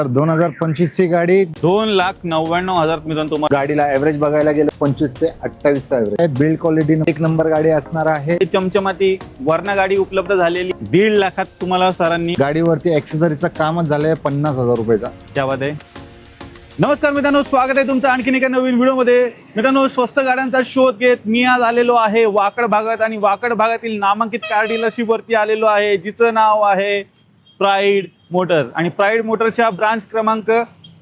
तर 2025 ची गाडी 2,99,000 मित्रांनो तुम्हाला गाडीला ऍव्हरेज बघायला गेलं 25 ते 28 चा ऍव्हरेज. बिल्ड क्वालिटी एक नंबर गाडी असणार आहे. चमचमाती वर्ण गाडी उपलब्ध झालेली 1.5 लाखात तुम्हाला सरांनी गाडीवरती ऍक्सेसरीचा कामच झालंय 50,000 रुपयाचा. त्यामध्ये नमस्कार मित्रांनो, स्वागत आहे तुमचं आणखीन एका नवीन व्हिडिओमध्ये. मित्रांनो, स्वस्त गाड्यांचा शोध घेत मी आज आलेलो आहे वाकड भागात आणि वाकड भागातील नामांकित कार डीलरशिप वरती आलेलो आहे, जिचं नाव आहे प्राईड मोटर्स. आणि प्राईड मोटर्सच्या ब्रांच क्रमांक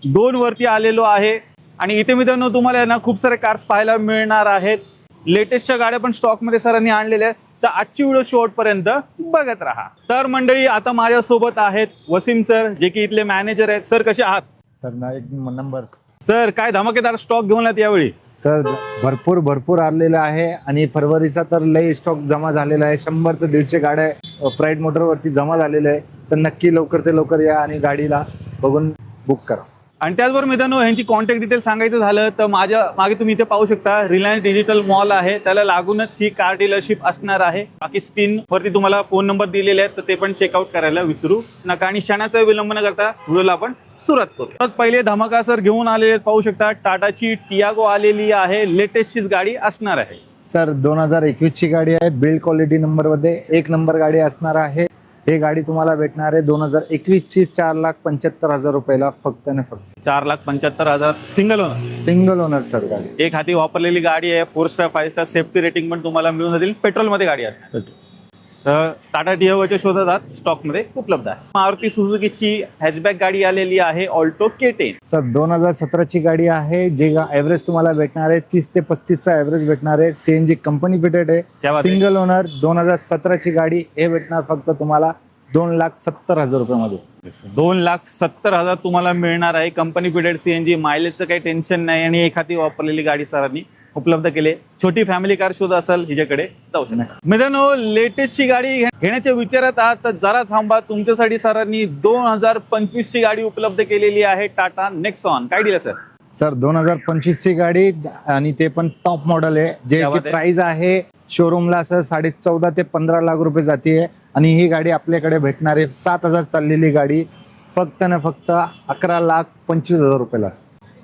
2 वरती आलेलो आहे. आणि इथे मित्रांनो तुम्हाला ना खूप सारे कार्स पाहायला मिळणार आहेत. लेटेस्टच्या गाड्या पण स्टॉकमध्ये सरांनी आणलेल्या आहेत. तर आजची व्हिडिओ शेवटपर्यंत बघत राहा. तर मंडळी, आता माझ्यासोबत आहेत वसीम सर, जे की इथले मॅनेजर आहेत. सर, कसे आहात? सर ना एक नंबर. सर, काय धमाकेदार स्टॉक घेऊन आलात यावेळी? सर भरपूर आलेलं आहे आणि फरवरीचा तर लई स्टॉक जमा झालेला आहे. 100 ते 150 गाड्या प्राईड मोटर वरती जमा झालेल्या आहे. तर नक्की लवकर ते लवकर या आणि गाडीला बघून बुक करा. आणि त्याचबरोबर मित्रांनो, यांची कॉन्टॅक्ट डिटेल सांगायचं झालं तर माझ्या मागे तुम्ही इथे पाहू शकता रिलायन्स डिजिटल मॉल आहे, त्याला लागूनच ही कार डीलरशिप असणार आहे. बाकी स्क्रीन वरती तुम्हाला फोन नंबर दिलेले आहेत, तर ते पण चेकआउट करायला विसरू नका. आणि क्षणाचा विलंब न करता व्हिडिओला आपण सुरुवात करू. तर पहिले धमाका सर घेऊन आलेले आहेत, पाहू शकता टाटाची टियागो आलेली आहे. लेटेस्टचीच गाडी असणार आहे. सर 2021 ची गाडी आहे. बिल्ड क्वालिटी नंबर मध्ये एक नंबर गाडी असणार आहे. ही गाडी तुम्हाला भेटणार आहे 2021 ची 4,75,000 रुपयाला फक्त आणि फक्त. 4,75,000 सिंगल ओनर सर गाडी. एक हाती वापरलेली गाडी आहे. 4 स्टार 5 स्टार सेफ्टी रेटिंग पण तुम्हाला मिळून जातील. पेट्रोलमध्ये गाडी असते. तर टाटा टियागोच्या शोधात स्टॉकमध्ये उपलब्ध आहे. मारुती सुझुकीची हॅचबॅक गाडी आलेली आहे, ऑल्टो K10. सर 2017 ची गाडी आहे. जे ॲव्हरेज तुम्हाला भेटणार आहे 30 ते 35 चा ॲव्हरेज भेटणार आहे. सीएनजी कंपनी फिटेड आहे. सिंगल ओनर 2017 ची गाडी हे भेटणार फक्त तुम्हाला 2,70,000 रुपयामध्ये. 2,70,000 तुम्हाला मिळणार आहे. कंपनी फिटेड सीएनजी, मायलेजचं काही टेन्शन नाही आणि एखादी वापरलेली गाडी सरांनी उपलब्ध केले. छोटी फॅमिली कार शोध असेल हिच्याकडे जाऊ शकता. मित्रांनो, लेटेस्टची गाडी घेण्याच्या विचारात आहात तर जरा थांबा. तुमच्यासाठी सरांनी 2025 ची गाडी उपलब्ध केलेली आहे, टाटा नेक्सॉन. काय दिलं सर? सर 2025 ची गाडी आणि ते पण टॉप मॉडेल आहे. जे प्राइस आहे शोरूमला सर 14.5 ते 15 लाख रुपये जाते. आणि ही गाडी आपल्याकडे भेटणार आहे 7,000 चाललेली गाडी फक्त ना फक्त 11,25,000 रुपयाला.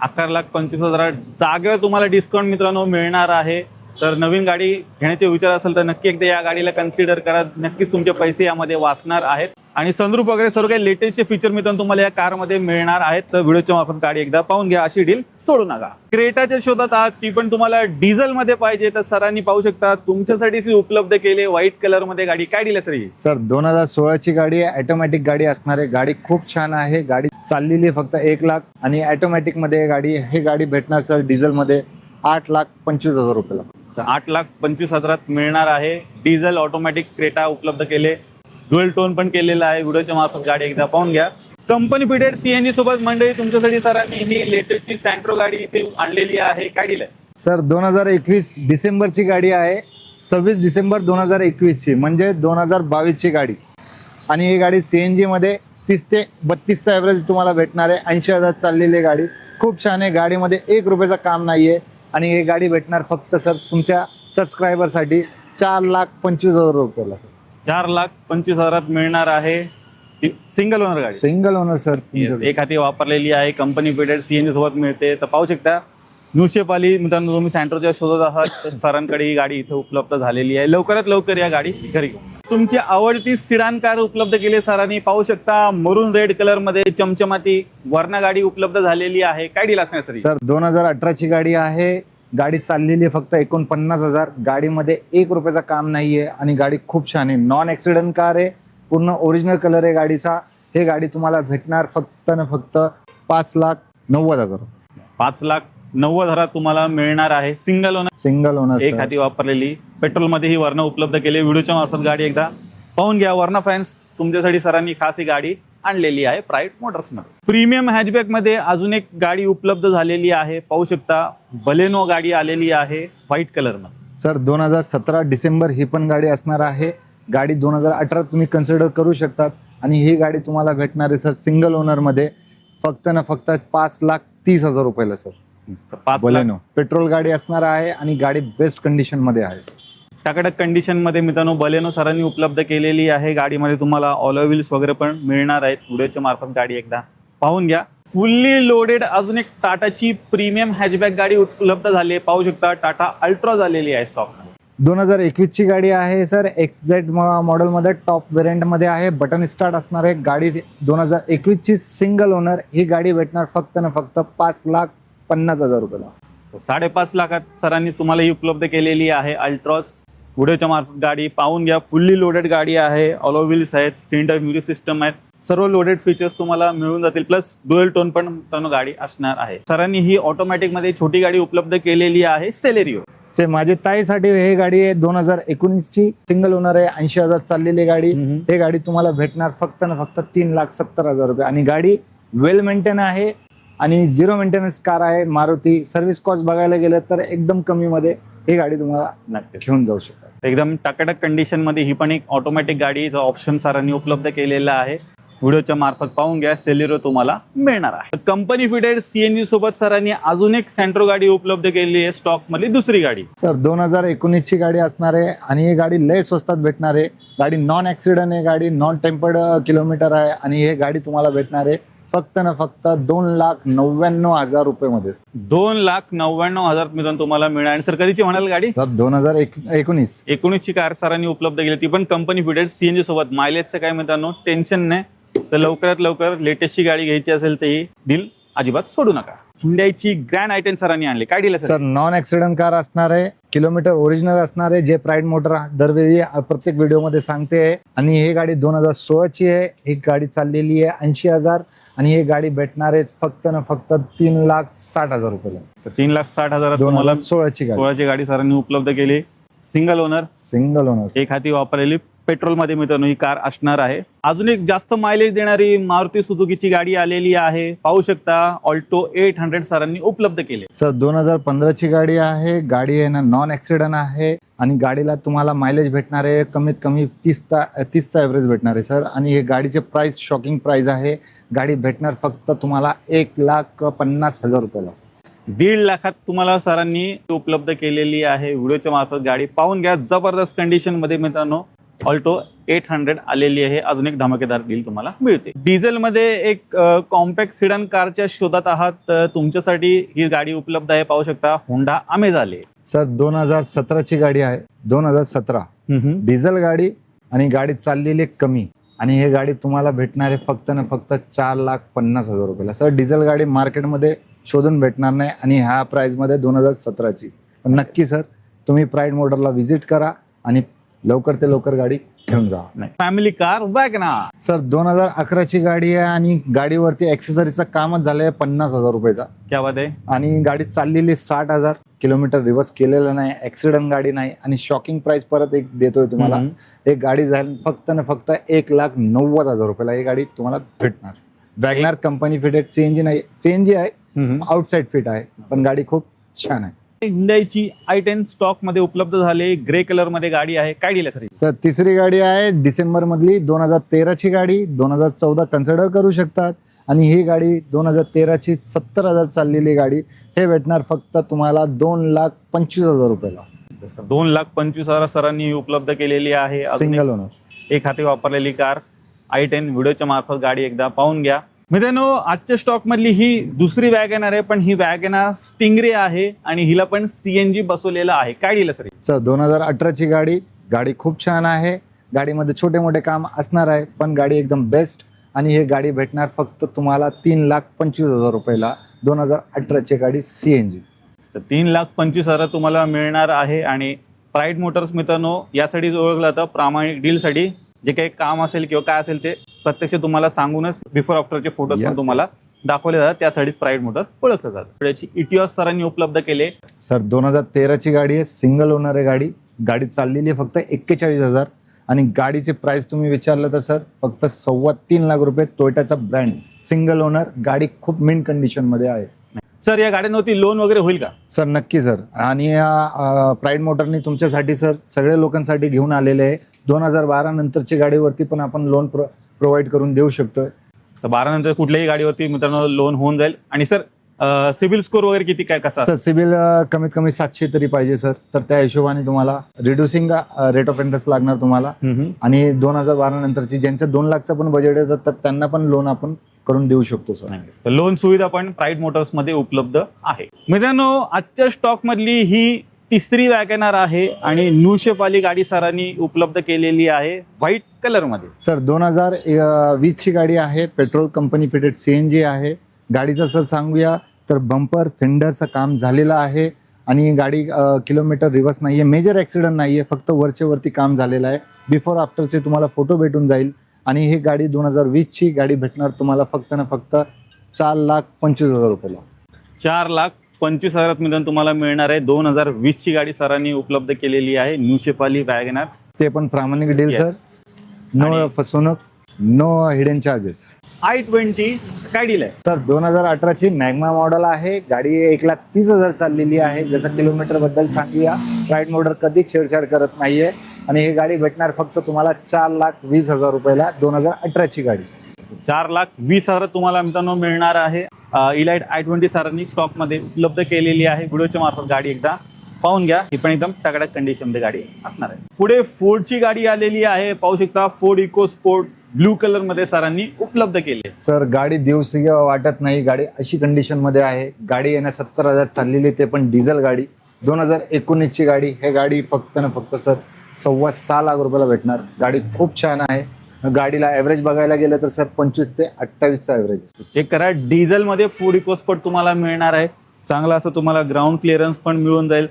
11,25,000 जागेवर तुम्हाला डिस्काउंट मित्रांनो मिळणार आहे. तर नवीन गाडी घेण्याचे विचार असेल तर नक्की एकदा या गाडीला कन्सिडर करा. नक्कीच तुमचे पैसे यामध्ये वाचणार आहेत. आणि सनरूफ वगैरे सर्व काही लेटेस्टचे फीचर मित्रांनो तुम्हाला या कारमध्ये मिळणार आहेत. तर व्हिडिओच्या मार्फत गाडी एकदा पाहून घ्या, अशी डील सोडू नका. क्रेटाच्या शोधात आहात, ती पण तुम्हाला डिझेलमध्ये पाहिजे तर सरांनी पाहू शकता तुमच्यासाठीच उपलब्ध केले व्हाईट कलर मध्ये गाडी. काय डील आहे सर ही? सर 2016 ची गाडी आहे. ऑटोमॅटिक गाडी असणार आहे. गाडी खूप छान आहे. गाडी चाललेली आहे फक्त 1 लाख आणि ऑटोमॅटिक मध्ये गाडी. ही गाडी भेटणार सर डिझेल मध्ये 8,25,000 रुपयाला. 8,25,000 मिळणार आहे. डिझेल ऑटोमॅटिक क्रेटा उपलब्ध केले. ड्युअल टोन पण केलेला आहे. व्हिडिओच्या मार्फत गाडी एकदा पाहून घ्या. कंपनी फिटेड सीएनजी सोबत मंडळी तुमच्यासाठी सरांनी ही लेटेस्टची सँट्रो गाडी इथे आणलेली आहे. काय डील आहे? सर 2021 डिसेंबरची गाडी आहे. 26 डिसेंबर 2021 ची म्हणजे 2022 ची गाडी. आणि ही गाडी सीएनजी मध्ये 30 ते 32 चा ॲव्हरेज तुम्हाला भेटणार आहे. 80,000 चाललेली गाडी खूप छान आहे. गाडीमध्ये 1 रुपयाचं काम नाहीये. आणि ही गाडी भेटणार फक्त सर तुमच्या सबस्क्रायबरसाठी 4,25,000 रुपयाला. सर 4,25,000 मिळणार आहे. सिंगल ओनर गाडी. Single owner sir. एक हाती वापरलेली आहे. कंपनी फिटेड सीएनजी सोबत मिळते. तर पाहू शकता न्यूशेप आली. मित्रांनो, तुम्ही सँट्रोच्या शोधत आहात तर सरांकडे ही गाडी इथे उपलब्ध झालेली आहे. लवकरात लवकर या गाडी घरी घेऊन. तुमची आवडती सिडान कार उपलब्ध केली सरांनी. पाहू शकता मरून रेड कलर मध्ये चमचमाती वर्ण गाडी उपलब्ध झालेली आहे. काय डील असणार सर? सर 2018 ची गाडी आहे. गाडी चाललेली आहे फक्त 49,000. गाडीमध्ये 1 रुपयाचं काम नाहीये आणि गाडी खूप छान आहे. नॉन ॲक्सिडेंट कार आहे. पूर्ण ओरिजिनल कलर आहे गाडीचा. हे गाडी तुम्हाला भेटणार फक्त ना फक्त 5,90,000. 5,90,000 तुम्हाला मिळणार आहे. सिंगल ओनर एक हाती वापरलेली. पेट्रोल मध्ये ही वर्ण उपलब्ध केली. व्हिडिओच्या मार्फत गाडी एकदा पाहून घ्या. वर्ण फॅन्स तुमच्यासाठी सरांनी खास ही गाडी आणलेली आहे प्राईड मोटर्स मध्ये. प्रीमियम हॅचबॅक मध्ये अजून एक गाडी उपलब्ध झालेली आहे. पाहू शकता बलेनो गाडी आलेली आहे व्हाईट कलर मध्ये. सर 2017 डिसेंबर ही पण गाडी असणार आहे. गाडी 2018 तुम्ही कन्सिडर करू शकतात. आणि ही गाडी तुम्हाला भेटणार आहे सर सिंगल ओनर मध्ये फक्त ना फक्त 5,30,000 रुपयाला. सर 5 बलेनो पेट्रोल गाडी असणार आहे आणि गाडी बेस्ट कंडिशन मध्ये आहे. टकाटक कंडिशन मध्ये मित्रांनो बलेनो सरांनी उपलब्ध केलेली आहे. गाडीमध्ये तुम्हाला ऑलो व्हील्स वगैरे पण मिळणार आहेत. व्हिडिओच्या मार्फत गाडी एकदा पाहून घ्या. फुल्ली लोडेड अजून एक टाटाची प्रीमियम हॅचबॅक गाडी उपलब्ध झाली आहे. पाहू शकता टाटा अल्ट्रा झालेली आहे स्टॉक. 2021 ची गाडी आहे सर. XZ मॉडेलमध्ये टॉप व्हेरियंटमध्ये आहे. बटन स्टार्ट असणार आहे. गाडी 2021 ची सिंगल ओनर. ही गाडी भेटणार फक्त ना फक्त 5,50,000 रुपयाला. 5.5 लाखात सरांनी तुम्हाला ही उपलब्ध केलेली आहे अल्ट्रॉस. व्हिडिओच्या मार्फत गाडी पाहून घ्या. फुल्ली लोडेड गाडी आहे. ऑलो व्हील्स आहेत, स्क्रीन टच म्युझिक सिस्टम आहेत, सर्व लोडेड फीचर्स तुम्हाला मिळून जातील. प्लस डुएल टोन पण मित्रांनो गाडी असणार आहे. सरांनी ही ऑटोमॅटिक मध्ये छोटी गाडी उपलब्ध केलेली आहे सेलेरिओ. ते माझी ताईसाठी ही गाडी आहे. 2019 ची सिंगल ओनर आहे. 80,000 चाललेली गाडी. ही गाडी तुम्हाला भेटणार फक्त ना फक्त 3,70,000 रुपये. आणि गाडी वेल मेंटेन आहे आणि झिरो मेंटेनन्स कार आहे. मारुती सर्व्हिस कॉस्ट बघायला गेलं तर एकदम कमी मध्ये ही गाडी तुम्हाला नक्कीच घेऊन जाऊ शकता. एकदम टकाटक कंडिशन मध्ये ही पण एक ऑटोमॅटिक गाडीचा ऑप्शन सरांनी उपलब्ध केलेला आहे. व्हिडिओच्या मार्फत पाहून घ्या. सेलेरिओ तुम्हाला मिळणार आहे. कंपनी फिटेड CNG सोबत सरांनी अजून एक सेंट्रो गाडी उपलब्ध केलेली आहे. स्टॉक मधली दुसरी गाडी सर 2019 ची गाडी असणार आहे आणि ही गाडी लय स्वस्तात भेटणार आहे. गाडी नॉन ऍक्सिडेंट आहे. गाडी नॉन टेम्पर्ड किलोमीटर आहे आणि ही गाडी तुम्हाला भेटणार आहे फक्त ना फक्त 2,99,000 रुपये मध्ये. 2,99,000 मित्रांनो तुम्हाला मिळणार. आणि सर कधीची म्हणाल गाडी? सर 2019 ची कार सरांनी उपलब्ध केली. ती पण कंपनी फिटेड CNG सोबत. मायलेजचं काय मित्रांनो टेन्शन नाही. तर लवकरात लवकर लेटेस्टची गाडी घ्यायची असेल तर ही डील अजिबात सोडू नका. हुंडाईची ग्रँड आय10 सरांनी आणली. काय डील आहे सर? नॉन ऍक्सिडेंट कार असणार आहे. किलोमीटर ओरिजिनल असणार आहे. जे प्राईड मोटर दरवेळी प्रत्येक व्हिडिओमध्ये सांगते आहे. आणि ही गाडी 2016 ची आहे. ही गाडी चाललेली आहे 80,000 आणि ही गाडी भेटणार आहे फक्त ना फक्त 3,60,000 रुपयाला. 3,60,000 तुम्हाला 16ची गाडी सरांनी उपलब्ध केली. सिंगल ओनर, एक हाती वापरलेली पेट्रोलमध्ये मित्रांनो ही कार असणार आहे. अजून एक जास्त मायलेज देणारी मारुती सुझुकीची गाडी आलेली आहे. पाहू शकता ऑल्टो 800 सरांनी उपलब्ध केले. सर 2015 ची गाडी आहे. गाडी आहे ना नॉन ऍक्सिडेंट आहे आणि गाडीला तुम्हाला मायलेज भेटणार आहे कमीत कमी 30चा ॲव्हरेज भेटणार आहे सर. आणि हे गाडीचे प्राइस शॉकिंग प्राइस आहे. गाडी भेटणार फक्त तुम्हाला 1,50,000 रुपयाला. 1.5 लाखात तुम्हाला सरांनी उपलब्ध केलेली आहे. व्हिडिओच्या मार्फत गाडी पाहून घ्या. जबरदस्त कंडिशन मध्ये मित्रांनो ऑल्टो 800 आलेली आहे. अजून एक धमाकेदार डील तुम्हाला मिळते. डिझेल मध्ये एक कॉम्पॅक्ट सिडन कारच्या शोधात आहात तर तुमच्यासाठी ही गाडी उपलब्ध आहे. पाहू शकता होंडा अमेज आले. सर 2017 ची गाडी आहे. 2017 डिझेल गाडी आणि गाडी चाललेली कमी आणि ही गाडी तुम्हाला भेटणार आहे फक्त ना फक्त 4,50,000 रुपयाला. सर डिझेल गाडी मार्केटमध्ये शोधून भेटणार नाही आणि ह्या प्राइसमध्ये 2017 ची. पण नक्की सर तुम्ही प्राईड मोटरला व्हिजिट करा आणि लवकर ते लवकर गाडी घेऊन जा. Family car WagonR. सर 2011 ची गाडी आहे आणि गाडीवरती ऍक्सेसरीचं कामच झालंय 50,000 रुपयाचा. क्या बात आहे. आणि गाडी चाललेली 60,000 किलोमीटर. रिव्हर्स केलेलं नाही. ऍक्सिडेंट गाडी नाही. आणि शॉकिंग प्राइस परत एक देतोय तुम्हाला. एक गाडी जाईल फक्त ना फक्त 1,90,000 रुपयाला ही गाडी तुम्हाला भेटणार. वॅगनार कंपनी फिटेड CNG नाही. CNG आहे, आउटसाइड फिट आहे पण गाडी खूप छान आहे. हुंडाईची i10 स्टॉक मध्ये उपलब्ध झाले. ग्रे कलर मध्ये गाडी आहे. काय डील आहे सर? सर तिसरी गाडी आहे डिसेंबर मधली. 2013 ची गाडी. 2014 कन्सिडर करू शकतात. आणि ही गाडी 2013 ची 70,000 चाललेली गाडी. हे भेटणार फक्त तुम्हाला 2,25,000 रुपयाला. 2,25,000 सरांनी उपलब्ध केलेली आहे. सिंगल ओनर, एक हाती वापरलेली कार i10. व्हिडिओच्या मार्फत गाडी एकदा पाहून घ्या. मित्रांनो आजच्या स्टॉक मधली ही दुसरी वॅगनार आहे पण ही वॅगनार स्टिंग्रे आहे आणि हिला पण CNG बसवलेला आहे. काय डील सर? सर 2018 ची गाडी. गाडी खूप छान आहे. गाडीमध्ये छोटे मोठे काम असणार आहे पण गाडी एकदम बेस्ट. आणि ही गाडी भेटणार फक्त तुम्हाला 3,25,000 रुपयाला. 2018 ची गाडी CNG. 3,25,000 तुम्हाला मिळणार आहे. आणि प्राईड मोटर्स मित्रांनो यासाठी ओळखलं जातं प्रामाणिक डीलसाठी. जे काही काम असेल किंवा काय असेल ते प्रत्यक्ष तुम्हाला सांगूनच बिफोर आफ्टरचे फोटोज पण तुम्हाला दाखवले जातात. त्यासाठीच प्राईड मोटर ओळखलं जातं. त्याची इटिओस सरांनी उपलब्ध केले. सर 2013 ची गाडी आहे. सिंगल ओनर आहे गाडी. गाडी चाललेली आहे फक्त 41,000 आणि गाडीचे प्राइस तुम्ही विचारलं तर सर फक्त 3.25 लाख रुपये. टोयोटाचा ब्रँड, सिंगल ओनर गाडी, खूप मिंट कंडिशन मध्ये आहे. सर या गाड्यांवरती लोन वगैरे होईल का? सर नक्की सर. आणि प्राईड मोटरनी तुमच्यासाठी सर सगळ्या लोकांसाठी घेऊन आलेले आहे. 2012 नंतरची गाडीवरती पण आपण लोन प्रोव्हाइड करून देऊ शकतोय. तर 12 नंतर कुठल्याही गाडीवरती मित्रांनो लोन होऊन जाईल. आणि सर सिबिल स्कोर वगैरे किती काय कसा? सर सिबिल कमीत कमी 700 तरी पाहिजे सर. तर त्या हिशोबाने तुम्हाला रिड्युसिंग रेट ऑफ इंटरेस्ट लागणार तुम्हाला. आणि 2012 नंतरची ज्यांचं 2 लाखचं पण बजेट आहे तर त्यांना पण लोन आपण करून देऊ शकतो सर. तर लोन सुविधा पण प्राईड मोटर्स मध्ये उपलब्ध आहे. मित्रांनो, आजच्या स्टॉक मधली ही तिसरी वॅगनर आहे आणि न्यू शेप वाली गाडी सरांनी उपलब्ध केलेली आहे व्हाईट कलर मध्ये. सर 2020 ची गाडी आहे, पेट्रोल कंपनी फिटेड CNG आहे. गाडीचं सर सांगूया तर बंपर फेंडरचं काम झालेलं आहे आणि गाडी किलोमीटर रिवर्स नाहीये, मेजर ॲक्सिडेंट नाहीये, फक्त वरती काम झालेलं आहे. बिफोर आफ्टरचे तुम्हाला फोटो भेटून जाईल. आणि ही गाडी 2020 ची गाडी भेटणार तुम्हाला फक्त ना फक्त 4,25,000 रुपयाला. 4,25,000 मित्रांनो तुम्हाला मिळणार आहे. 2020 ची गाडी सरांनी उपलब्ध केलेली आहे, न्यू शेप वाली वॅगनर. ते पण प्रामाणिक डील सर, नो आणि- फसवणूक, नो हिडन चार्जेस. i20 काय डील आहे सर 2018 ची मॅग्मा मॉडेल आहे. गाडी 1,30,000 चाललेली आहे. जसं किलोमीटर बद्दल सांगूया, राईड मोटर कधी छेडछाड करत नाहीये आणि ही गाडी भेटणार फक्त तुम्हाला 4,20,000 रुपयाला. 2018 ची गाडी 4,20,000 तुम्हाला मित्रांनो मिळणार आहे. इलाइट i20 सरांनी स्टॉक मध्ये उपलब्ध केलेली आहे. व्हिडिओच्या मार्फत गाडी एकदा पाहून घ्या. ही पण एकदम तगडक कंडिशन मध्ये गाडी असणार आहे. पुढे फोर्डची गाडी आलेली आहे, पाहू शकता. Ford Eco Sport blue colour मध्ये सरांनी उपलब्ध केली. सर गाडी दिवशी वाटत नाही, गाडी अशी कंडिशन मध्ये आहे. गाडी येण्या 70,000 चाललेली, ते पण डिझेल गाडी. 2019 ची गाडी. हे गाडी फक्त ना फक्त सर 6.25 लाख रुपयाला भेटणार. गाडी खूप छान आहे. गाडीला ॲव्हरेज बघायला गेलं तर सर 25 ते 28चा ॲव्हरेज. चेक करा, डिझेल मध्ये फोर्ड इको स्पोर्ट तुम्हाला मिळणार आहे. चांगला असं तुम्हाला ग्राउंड क्लिअरन्स पण मिळून जाईल.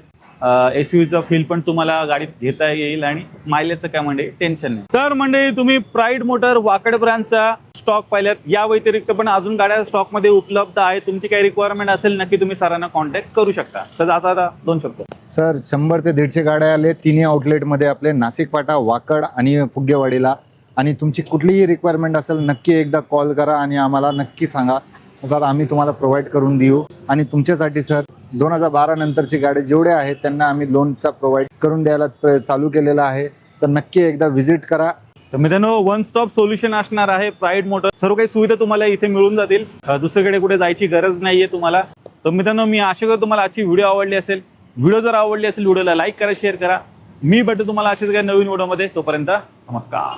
SUVचा फील पण तुम्हाला गाडीत घेता येईल आणि मायलेजचं काय म्हणजे टेन्शन नाही. तर म्हणजे तुम्ही प्राईड मोटर वाकड ब्रँडचा स्टॉक पाहिल्यात. या व्यतिरिक्त पण अजून गाड्या स्टॉक मध्ये उपलब्ध आहे. तुमची काही रिक्वायरमेंट असेल नक्की तुम्ही सरांना कॉन्टॅक्ट करू शकता. सर आता 2 शब्द. सर 100 ते 150 गाड्या आले तिन्ही आउटलेटमध्ये आपले, नाशिक फाटा, वाकड आणि फुगेवाडीला. आणि तुमची कुठलीही रिक्वायरमेंट असेल नक्की एकदा कॉल करा आणि आम्हाला नक्की सांगा, तर आम्ही तुम्हाला प्रोव्हाइड करून देऊ. आणि तुमच्यासाठी सर 2012 नंतरची गाडी जेवढे आहेत त्यांना आम्ही लोनचा प्रोव्हाइड करून द्यायला चालू केलेला आहे. तर नक्की एकदा व्हिजिट करा. तर मित्रांनो, वन स्टॉप सोल्युशन असणार आहे प्राईड मोटर. सर्व काही सुविधा तुम्हाला इथे मिळून जातील. दुसरीकडे कुठे जायची गरज नाहीये तुम्हाला. तर मित्रांनो, मी आशा करतो तुम्हाला आजची व्हिडिओ आवडली असेल. व्हिडिओ जर आवडली असेल व्हिडिओला लाईक करा, शेअर करा. मी भेटतो तुम्हाला असेच काही नवीन व्हिडिओमध्ये. तोपर्यंत नमस्कार.